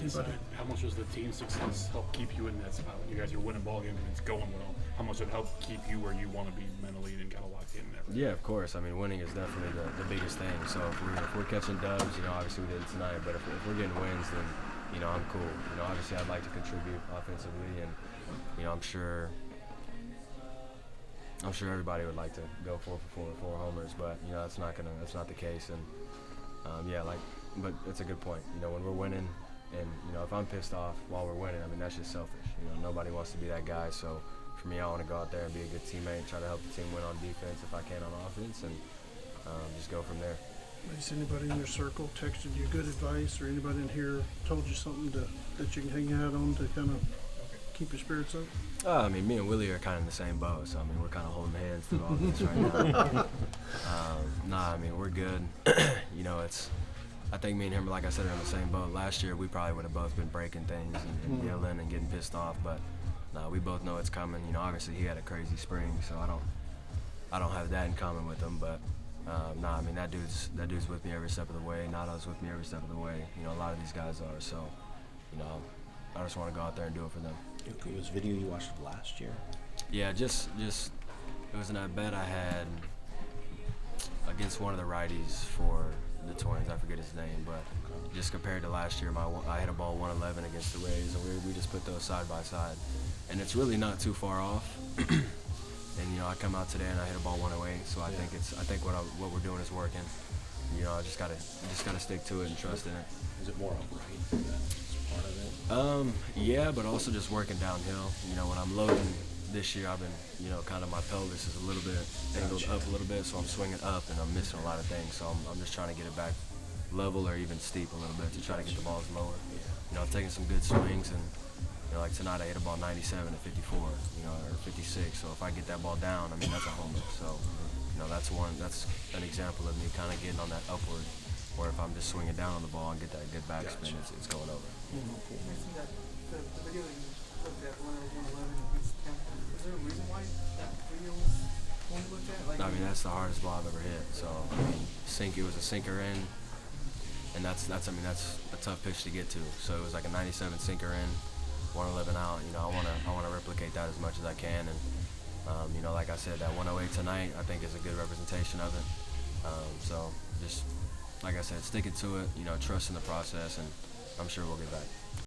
side, how much does the team success help keep you in that spot when you guys are winning ball games and it's going well? How much does it help keep you where you want to be mentally and kind of locked in and everything? Yeah, of course. I mean, winning is definitely the biggest thing. So if we're catching dubs, obviously we did it tonight, but if we're getting wins, then, I'm cool. Obviously I'd like to contribute offensively, and, I'm sure everybody would like to go 4 for 4 homers, but, that's not the case. And, but it's a good point. When we're winning, and, if I'm pissed off while we're winning, I mean, that's just selfish. Nobody wants to be that guy. So for me, I want to go out there and be a good teammate and try to help the team win on defense if I can on offense, and just go from there. Has anybody in your circle texted you good advice, or anybody in here told you something that you can hang out on to kind of keep your spirits up? I mean, me and Willie are kind of in the same boat, so, I mean, we're kind of holding hands through all this right now. I mean, we're good. I think me and him, like I said, are in the same boat. Last year, we probably would have both been breaking things and yelling and getting pissed off, but we both know it's coming. Obviously he had a crazy spring, so I don't have that in common with him, but I mean, that dude's with me every step of the way. Nada's with me every step of the way. A lot of these guys are, so, I just want to go out there and do it for them. It was video you watched of last year? Yeah, just it was an at-bat I had against one of the righties for the Twins. I forget his name, but just compared to last year, I hit a ball 111 against the Rays, and we just put those side by side, and it's really not too far off. And I come out today and I hit a ball 108, so I think what we're doing is working. I just gotta stick to it and trust in it. Is it more upright? That's part of it. Yeah, but also just working downhill. When I'm loading this year, I've been, kind of my pelvis is a little bit angled up a little bit, so I'm swinging up and I'm missing a lot of things. So I'm just trying to get it back level or even steep a little bit to try to get the balls lower. I've taken some good swings, and like tonight I hit a ball 97 to 54, or 56. So if I get that ball down, I mean, that's a homer. So that's an example of me kind of getting on that upward, where if I'm just swinging down on the ball and get that good backspin, it's going over. Cool. The video that you looked at when it was 111 against Tampa, is there a reason why that video was when you looked at? I mean, that's the hardest ball I've ever hit. So I mean, it was a sinker in, and that's a tough pitch to get to. So it was like a 97 sinker in, 111 out. I want to replicate that as much as I can, and like I said, that 108 tonight I think is a good representation of it. So just like I said, sticking to it, trusting the process, and I'm sure we'll get back.